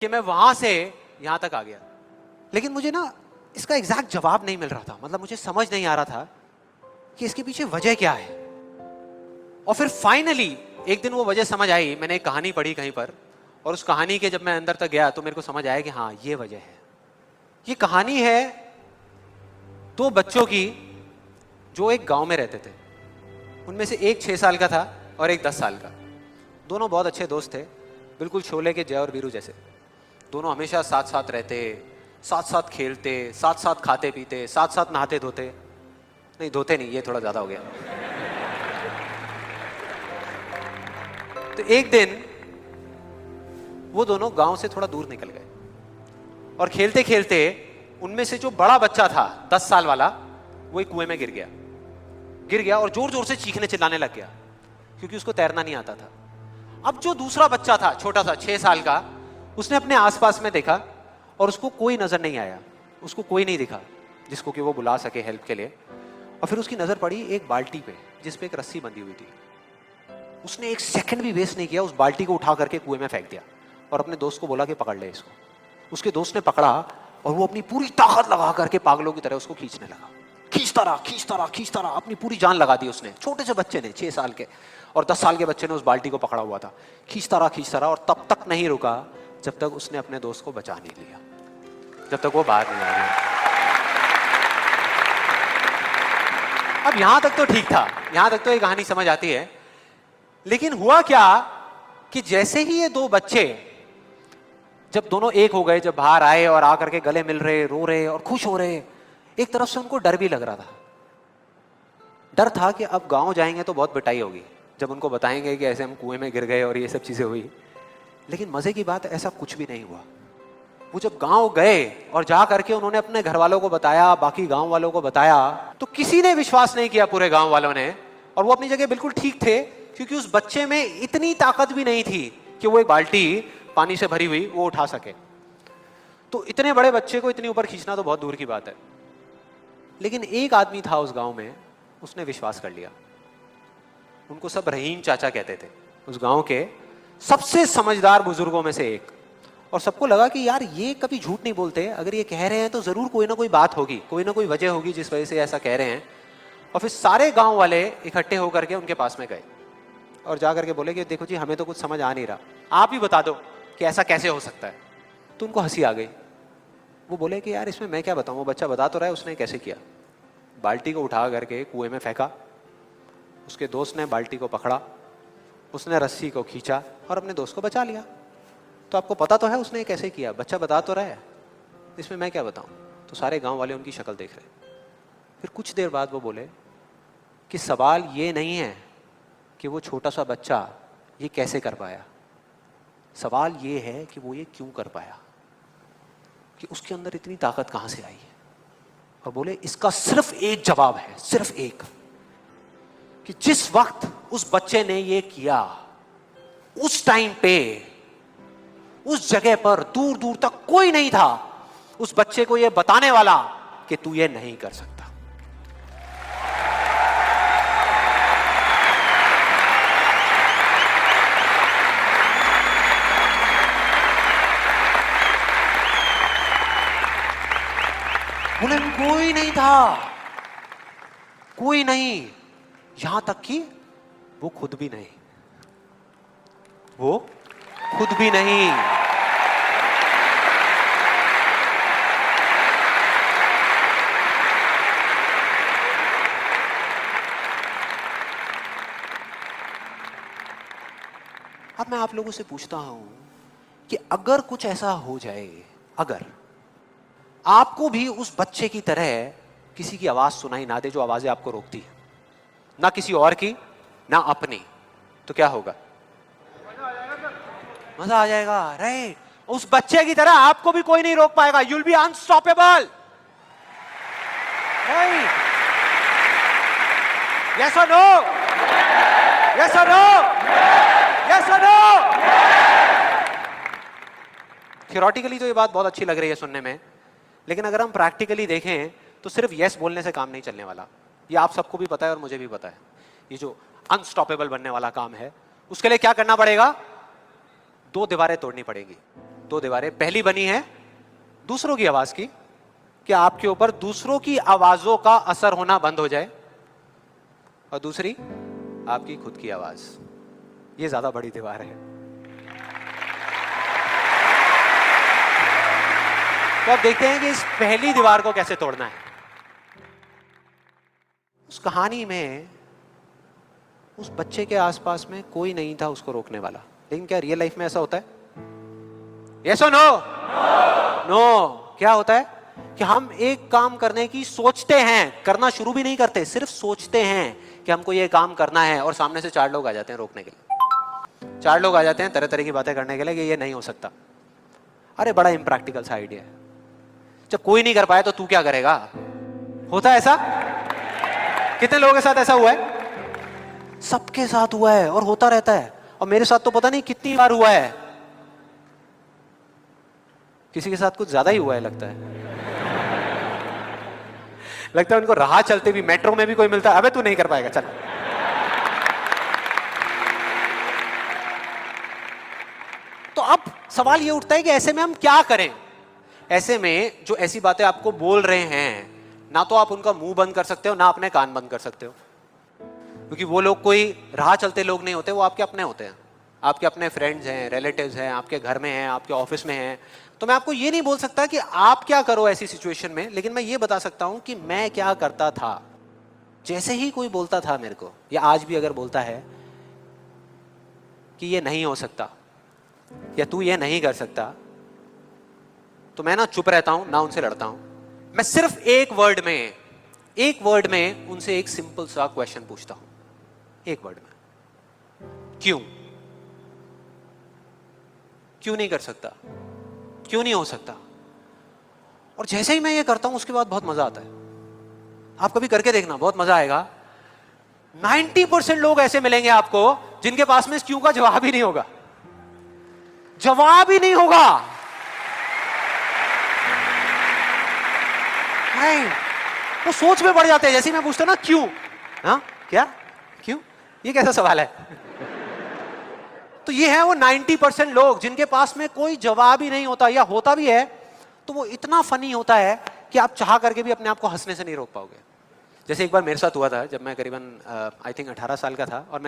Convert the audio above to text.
कि मैं वहां से यहां तक आ गया। लेकिन मुझे ना इसका एग्जैक्ट जवाब नहीं मिल रहा था, मतलब मुझे समझ नहीं आ रहा था कि इसके पीछे वजह क्या है। और फिर फाइनली एक दिन वो वजह समझ आई। मैंने एक कहानी पढ़ी कहीं पर, और उस कहानी के जब मैं अंदर तक गया तो मेरे को समझ आया कि हाँ, ये वजह है। ये कहानी है दो बच्चों की जो एक गांव में रहते थे। उनमें से एक 6 साल का था और एक 10 साल का। दोनों बहुत अच्छे दोस्त थे, बिल्कुल शोले के जय और वीरू जैसे। दोनों हमेशा साथ साथ रहते, साथ साथ खेलते, साथ साथ खाते पीते, साथ साथ नहाते धोते। नहीं, धोते नहीं, ये थोड़ा ज्यादा हो गया। तो एक दिन वो दोनों गांव से थोड़ा दूर निकल गए और खेलते खेलते उनमें से जो बड़ा बच्चा था 10 साल वाला, वो एक कुएं में गिर गया और जोर जोर से चीखने चिल्लाने लग गया, क्योंकि उसको तैरना नहीं आता था। अब जो दूसरा बच्चा था छोटा सा 6 साल का, उसने अपने आसपास में देखा और उसको कोई नजर नहीं आया, उसको कोई नहीं दिखा जिसको कि वो बुला सके हेल्प के लिए। और फिर उसकी नजर पड़ी एक बाल्टी पे जिस पे एक रस्सी बंधी हुई थी। उसने एक सेकंड भी वेस्ट नहीं किया, उस बाल्टी को उठा करके कुएं में फेंक दिया और अपने दोस्त को बोला कि पकड़ ले इसको। उसके दोस्त ने पकड़ा और वो अपनी पूरी ताकत लगा करके पागलों की तरह उसको खींचने लगा। खींचता रहा, अपनी पूरी जान लगा दी उसने। छोटे से बच्चे ने, 6 साल के और 10 साल के बच्चे ने उस बाल्टी को पकड़ा हुआ था। खींचता रहा और तब तक नहीं रुका जब तक उसने अपने दोस्त को बचा नहीं लिया, जब तक वो बाहर नहीं आ गया। अब यहां तक तो ठीक था, यहां तक तो ये कहानी समझ आती है। लेकिन हुआ क्या कि जैसे ही ये दो बच्चे, जब दोनों एक हो गए, जब बाहर आए और आकर के गले मिल रहे, रो रहे और खुश हो रहे, एक तरफ से उनको डर भी लग रहा था। डर था कि अब गांव जाएंगे तो बहुत पिटाई होगी जब उनको बताएंगे कि ऐसे हम कुएं में गिर गए और ये सब चीजें हुई। लेकिन मजे की बात, ऐसा कुछ भी नहीं हुआ। वो जब गांव गए और जा करके उन्होंने अपने घर वालों को बताया, बाकी गांव वालों को बताया, तो किसी ने विश्वास नहीं किया, पूरे गांव वालों ने। और वो अपनी जगह बिल्कुल ठीक थे, क्योंकि उस बच्चे में इतनी ताकत भी नहीं थी कि वो एक बाल्टी पानी से भरी हुई वो उठा सके। तो इतने बड़े बच्चे को इतनी ऊपर खींचना तो बहुत दूर की बात है। लेकिन एक आदमी था उस गांव में, उसने विश्वास कर लिया। उनको सब रहीम चाचा कहते थे, उस गांव के सबसे समझदार बुजुर्गों में से एक। और सबको लगा कि यार ये कभी झूठ नहीं बोलते, अगर ये कह रहे हैं तो जरूर कोई ना कोई बात होगी, कोई ना कोई वजह होगी जिस वजह से ऐसा कह रहे हैं। और फिर सारे गांव वाले इकट्ठे होकर के उनके पास में गए और जाकर के बोले कि देखो जी, हमें तो कुछ समझ आ नहीं रहा, आप ही बता दो कि ऐसा कैसे हो सकता है। तो उनको हंसी आ गई। वो बोले कि यार इसमें मैं क्या बताऊं, वो बच्चा बता तो रहा है उसने कैसे किया। बाल्टी को उठा करके कुएं में फेंका, उसके दोस्त ने बाल्टी को पकड़ा, उसने रस्सी को खींचा और अपने दोस्त को बचा लिया। तो आपको पता तो है उसने कैसे किया, बच्चा बता तो रहा है, इसमें मैं क्या बताऊं। तो सारे गांव वाले उनकी शक्ल देख रहे। फिर कुछ देर बाद वो बोले कि सवाल ये नहीं है कि वो छोटा सा बच्चा ये कैसे कर पाया, सवाल ये है कि वो ये क्यों कर पाया, कि उसके अंदर इतनी ताकत कहां से आई है। और बोले इसका सिर्फ एक जवाब है, सिर्फ एक, कि जिस वक्त उस बच्चे ने ये किया, उस टाइम पे उस जगह पर दूर दूर तक कोई नहीं था उस बच्चे को ये बताने वाला कि तू ये नहीं कर सकता। बोले कोई नहीं था, कोई नहीं, यहां तक कि वो खुद भी नहीं, वो खुद भी नहीं। अब मैं आप लोगों से पूछता हूं कि अगर कुछ ऐसा हो जाए, अगर आपको भी उस बच्चे की तरह किसी की आवाज सुनाई ना दे जो आवाजें आपको रोकती है, ना किसी और की ना अपनी, तो क्या होगा? मजा आ जाएगा, राइट? उस बच्चे की तरह आपको भी कोई नहीं रोक पाएगा। You'll be unstoppable, right? Yes और नो? यस और नो? यस और नो? थियोरेटिकली तो ये बात बहुत अच्छी लग रही है सुनने में, लेकिन अगर हम प्रैक्टिकली देखें तो सिर्फ यस बोलने से काम नहीं चलने वाला। ये आप सबको भी पता है और मुझे भी पता है। ये जो अनस्टॉपेबल बनने वाला काम है, उसके लिए क्या करना पड़ेगा? 2 दीवारें तोड़नी पड़ेगी। दो दीवारें, पहली बनी है दूसरों की आवाज की, कि आपके ऊपर दूसरों की आवाजों का असर होना बंद हो जाए, और दूसरी आपकी खुद की आवाज। ये ज्यादा बड़ी दीवार है। तो अब देखते हैं कि इस पहली दीवार को कैसे तोड़ना है। उस कहानी में उस बच्चे के आसपास में कोई नहीं था उसको रोकने वाला, लेकिन क्या रियल लाइफ में ऐसा होता है? यस और नो? नो। क्या होता है कि हम एक काम करने की सोचते हैं, करना शुरू भी नहीं करते, सिर्फ सोचते हैं कि हमको ये काम करना है, और सामने से 4 लोग आ जाते हैं रोकने के लिए। 4 लोग आ जाते हैं तरह तरह की बातें करने के लिए कि ये नहीं हो सकता। अरे बड़ा इम्प्रैक्टिकल सा आइडिया है। जब कोई नहीं कर पाया तो तू क्या करेगा? होता है ऐसा? कितने लोगों के साथ ऐसा हुआ है? सबके साथ हुआ है और होता रहता है। और मेरे साथ तो पता नहीं कितनी बार हुआ है। किसी के साथ कुछ ज्यादा ही हुआ है लगता है। लगता है उनको राह चलते भी मेट्रो में भी कोई मिलता है, अबे तू नहीं कर पाएगा चल। तो अब सवाल ये उठता है कि ऐसे में हम क्या करें? ऐसे में जो ऐसी बातें आपको बोल रहे हैं, ना तो आप उनका मुंह बंद कर सकते हो, ना अपने कान बंद कर सकते हो, क्योंकि वो लोग कोई राह चलते लोग नहीं होते, वो आपके अपने होते हैं। आपके अपने फ्रेंड्स हैं, रिलेटिव्स हैं, आपके घर में हैं, आपके ऑफिस में हैं। तो मैं आपको ये नहीं बोल सकता कि आप क्या करो ऐसी सिचुएशन में, लेकिन मैं ये बता सकता हूं कि मैं क्या करता था। जैसे ही कोई बोलता था मेरे को, या आज भी अगर बोलता है कि ये नहीं हो सकता या तू ये नहीं कर सकता, तो मैं ना चुप रहता हूं, ना उनसे लड़ता हूं। मैं सिर्फ एक वर्ड में उनसे एक सिंपल सा क्वेश्चन पूछता हूं, एक वर्ड में, क्यों? क्यों नहीं कर सकता? क्यों नहीं हो सकता? और जैसे ही मैं ये करता हूं उसके बाद बहुत मजा आता है। आप कभी करके देखना, बहुत मजा आएगा। 90% लोग ऐसे मिलेंगे आपको जिनके पास में इस क्यों का जवाब ही नहीं होगा। जवाब ही नहीं होगा। नहीं, वो सोच में पड़ जाते हैं। जैसे ही मैं पूछता ना क्यों, हाँ क्या, क्यों, ये कैसा सवाल है? तो ये है वो 90% लोग जिनके पास में कोई जवाब ही नहीं होता, या होता भी है तो वो इतना फनी होता है कि आप चाह करके भी अपने आप को हंसने से नहीं रोक पाओगे। जैसे एक बार मेरे साथ हुआ था, जब मैं करीबन आई थिंक 18 साल का था, और मैं